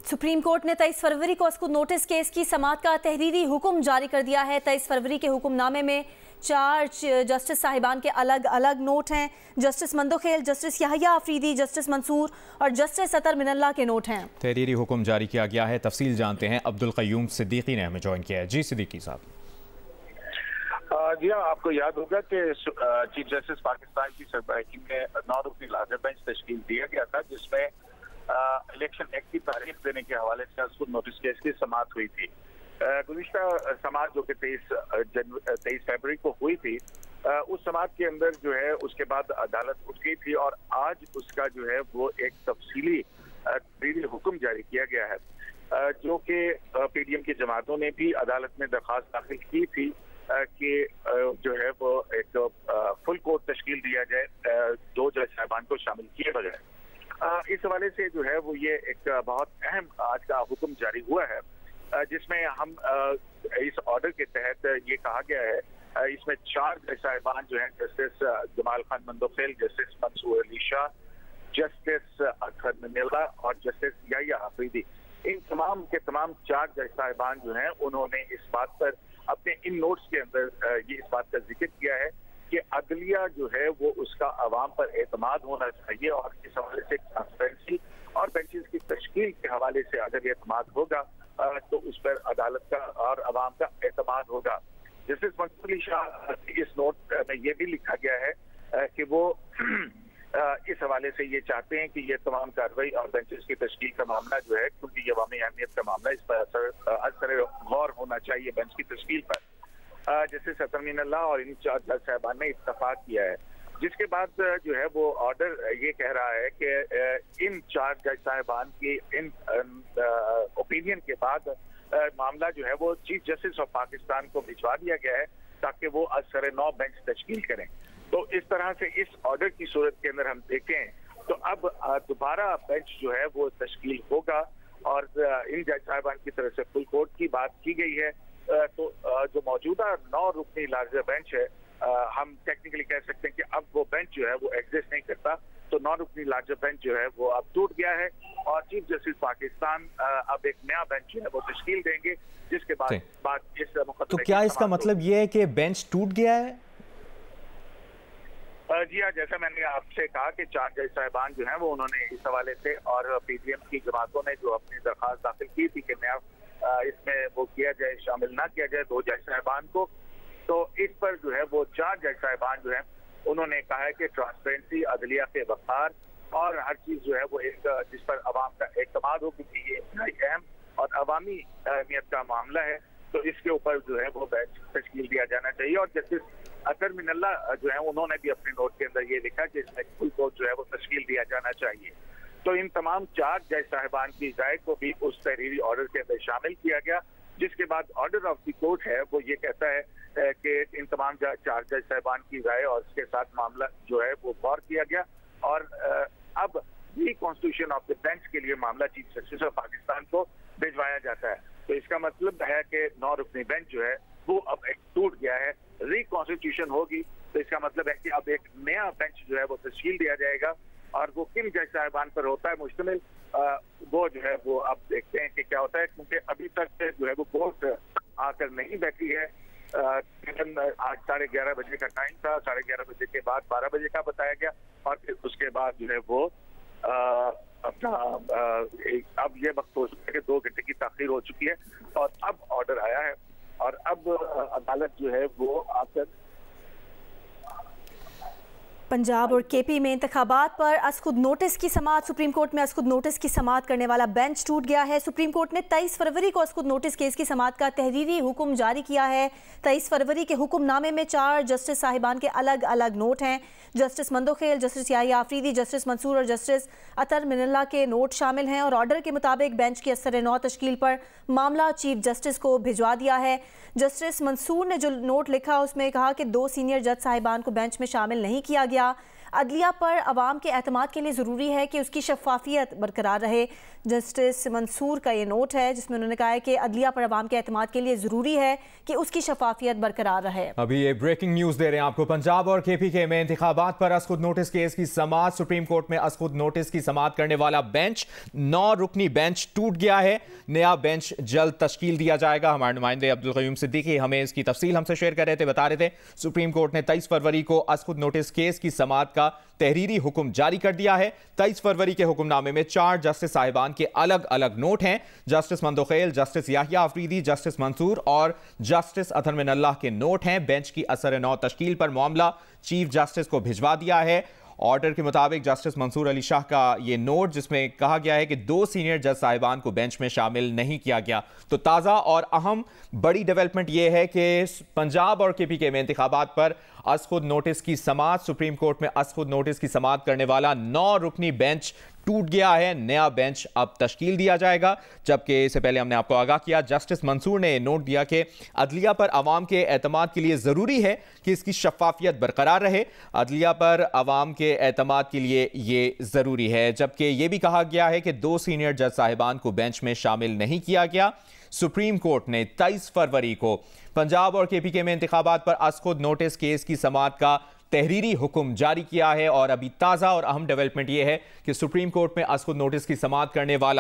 Supreme court ने 23 फरवरी को अस्कुद notice case की समाअत का तहरीरी हुक्म जारी कर दिया है। 23 फरवरी के हुक्मनामे में 4 जस्टिस साहिबान के अलग अलग नोट हैं। Justice Mandokhel, justice Yahya Afridi, justice Mansoor और जस्टिस अतर मिनल्ला के नोट हैं। तहरीरी हुक्म जारी किया गया है। तफसील जानते हैं, अब्दुल क़य्यूम सिद्दीकी ने हमें ज्वाइन किया है। जी सिद्दीकी साहब। जी हाँ, आपको याद होगा कि चीफ जस्टिस पाकिस्तान की सरबराही में 9 रुकनी लार्जर बेंच तश्कील दिया गया था, जिसमें इलेक्शन एक्ट की तारीख देने के हवाले से अस्कुद नोटिस केस की समाअत हुई थी। गुज़िश्ता समाअत जो कि 23 फरवरी को हुई थी, उस समाअत के अंदर जो है उसके बाद अदालत उठ गई थी और आज उसका जो है वो एक तफसीली तहरीरी हुक्म जारी किया गया है, जो कि पीडीएम की जमातों ने भी अदालत में दरख्वास्त दाखिल की थी कि जो है वो एक फुल कोर्ट तश्कील दिया जाए 2 जज साहिबान को शामिल किए बगैर। इस हवाले से जो है वो ये एक बहुत अहम आज का हुक्म जारी हुआ है, जिसमें हम इस ऑर्डर के तहत ये कहा गया है, इसमें 4 जज साहिबान जो हैं, justice Jamal Khan Mandokhail, justice Mansoor Ali Shah, justice Athar Minallah और जस्टिस याहिया अफरीदी, इन तमाम के तमाम 4 जज साहिबान जो हैं उन्होंने इस बात पर अपने इन नोट्स के अंदर ये इस बात का जिक्र किया है कि अदलिया जो है वो उसका अवाम पर एतमाद होना चाहिए और इस हवाले से ट्रांसपेरेंसी और बेंचेस की तश्कील के हवाले से अगर एतमाद होगा तो उस पर अदालत का और अवाम का एतमाद होगा। जस्टिस मंसूर अली शाह इस नोट में ये भी लिखा गया है कि वो इस हवाले से ये चाहते हैं कि ये तमाम कार्रवाई और बेंचेस की तश्कील का मामला जो है, क्योंकि ये अवामी अहमियत का मामला, इस पर असर गौर होना चाहिए बेंच की तश्कील पर। जस्टिस अतर मिनल्ला और इन 4 जज साहिबान ने इत्तफाक किया है, जिसके बाद जो है वो ऑर्डर ये कह रहा है कि इन 4 जज साहिबान की इन ओपिनियन के बाद मामला जो है वो चीफ जस्टिस ऑफ पाकिस्तान को भिजवा दिया गया है ताकि वो असर नौ बेंच तश्कील करें। तो इस तरह से इस ऑर्डर की सूरत के अंदर हम देखें तो अब दोबारा बेंच जो है वो तश्कील होगा और इन जज साहिबान की तरफ से फुल कोर्ट की बात की गई है। तो जो मौजूदा 9 रुकनी लार्जर बेंच है, हम टेक्निकली कह सकते हैं कि अब वो बेंच जो है वो एग्जिस्ट नहीं करता, तो 9 रुकनी लार्जर बेंच जो है वो अब टूट गया है और चीफ जस्टिस पाकिस्तान अब एक नया बेंच जो है वो तश्कील देंगे, जिसके बाद इस मुकदमे। तो क्या इसका मतलब ये है कि बेंच टूट गया है? जी हाँ, जैसा मैंने आपसे कहा कि 4 जज साहिबान जो हैं वो उन्होंने इस हवाले से और पीडीएम की जमातों ने जो अपनी दरख्वास्त दाखिल की थी कि नया इसमें वो किया जाए, शामिल ना किया जाए 2 जज साहिबान को, तो इस पर जो है वो 4 जज साहिबान जो हैं उन्होंने कहा है कि ट्रांसपेरेंसी, अदलिया के वक़ार और हर चीज़ जो है वो एक जिस पर अवाम का एतमाद हो, क्योंकि ये अहम और अवामी अहमियत का मामला है, तो इसके ऊपर जो है वो बेंच तश्कील दिया जाना चाहिए। और जस्टिस अतर मिनल्ला जो है उन्होंने भी अपने नोट के अंदर ये लिखा कि इसमें फुल कोर्ट जो है वो तश्कील दिया जाना चाहिए। तो इन तमाम 4 जज साहिबान की राय को भी उस तहरीरी ऑर्डर के अंदर शामिल किया गया, जिसके बाद ऑर्डर ऑफ द कोर्ट है वो ये कहता है कि इन तमाम 4 जज साहिबान की राय और उसके साथ मामला जो है वो गौर किया गया और अब री कॉन्स्टिट्यूशन ऑफ द बेंच के लिए मामला चीफ जस्टिस ऑफ पाकिस्तान को भिजवाया जाता है। तो इसका मतलब है कि 9 रुकनी बेंच जो है वो अब एक टूट गया है, रिकॉन्स्टिट्यूशन होगी, तो इसका मतलब है कि अब एक नया बेंच जो है वो तश्कील दिया जाएगा और वो किन जज साहिबान पर होता है मुश्तमिल, वो जो है वो अब देखते हैं कि क्या होता है, क्योंकि अभी तक जो है वो कोर्ट आकर नहीं बैठी है। आज 11:30 बजे का टाइम था, 11:30 बजे के बाद 12 बजे का बताया गया और फिर उसके बाद जो है वो अपना अब ये वक्त हो चुका है कि 2 घंटे की ताख़ीर हो चुकी है और अब ऑर्डर आया है और अब अदालत जो है वो आकर पंजाब और केपी में इंतखाबात पर अस्कुद नोटिस की समाअत, सुप्रीम कोर्ट में अस्कुद नोटिस की समाअत करने वाला बेंच टूट गया है। सुप्रीम कोर्ट ने 23 फरवरी को अस्कुद नोटिस केस की समाअत का तहरीरी हुक्म जारी किया है। 23 फरवरी के हुक्मनामे में 4 जस्टिस साहिबान के अलग अलग नोट हैं। Justice Mandokhel, justice Yahya Afridi, justice Mansoor और जस्टिस अतर मिनल्ला के नोट शामिल हैं और ऑर्डर के मुताबिक बेंच की असर नौ तश्कील पर मामला चीफ जस्टिस को भिजवा दिया है। जस्टिस मंसूर ने जो नोट लिखा उसमें कहा कि 2 सीनियर जज साहिबान को बेंच में शामिल नहीं किया गया। अदलिया पर अवाम के एतमाद के लिए ज़रूरी है कि उसकी शफाफियत बरकरार रहे। जस्टिस मंसूर का ये नोट है जिसमें उन्होंने कहा है कि अदलिया पर अवाम के एतमाद के लिए ज़रूरी है कि उसकी शफाफियत बरकरार रहे। अभी ये ब्रेकिंग न्यूज़ दे रहे हैं आपको। पंजाब और KPK में इंतखाबात पर असखुद नोटिस केस की समाअत, सुप्रीम कोर्ट में असखुद नोटिस की समाअत करने वाला बेंच 9 रुकनी बेंच टूट गया है। नया बेंच जल्द तश्कील दिया जाएगा। हमारे नुमाइंदे अब्दुल क़य्यूम सिद्दीकी हमें इसकी तफसील हमसे शेयर कर रहे थे, बता रहे थे सुप्रीम कोर्ट ने 23 फरवरी को असखुद नोटिस केस की समाअत का तहरीरी हुक्म जारी कर दिया है। 23 फरवरी के हुक्मनामे में 4 जस्टिस साहिबान के अलग अलग नोट हैं। Justice Mandokhel, justice Yahya Afridi, justice Mansoor और जस्टिस अतहर मिनल्लाह के नोट हैं। बेंच की असर नौ तश्कील पर मामला चीफ जस्टिस को भिजवा दिया है। ऑर्डर के मुताबिक जस्टिस मंसूर अली शाह का ये नोट जिसमें कहा गया है कि 2 सीनियर जज साहिबान को बेंच में शामिल नहीं किया गया। तो ताज़ा और अहम बड़ी डेवलपमेंट यह है कि पंजाब और KPK में इंतखाबात पर असखुद नोटिस की समाअत, सुप्रीम कोर्ट में असखुद नोटिस की समाअत करने वाला 9 रुकनी बेंच टूट गया है। नया बेंच अब तश्कील दिया जाएगा। जबकि इससे पहले हमने आपको आगाह किया, जस्टिस मंसूर ने नोट दिया कि अदलिया पर अवाम के एतमाद के लिए ज़रूरी है कि इसकी शफाफियत बरकरार रहे। अदलिया पर अवाम के एतमाद के लिए ये ज़रूरी है। जबकि यह भी कहा गया है कि 2 सीनियर जज साहिबान को बेंच में शामिल नहीं किया गया। सुप्रीम कोर्ट ने 23 फरवरी को पंजाब और KPK में इंतखाबात पर असखुद नोटिस केस की समाअत का तहरीरी हुक्म जारी किया है। और अभी ताज़ा और अहम डेवलपमेंट यह है कि सुप्रीम कोर्ट में असखुद नोटिस की समाअत करने वाला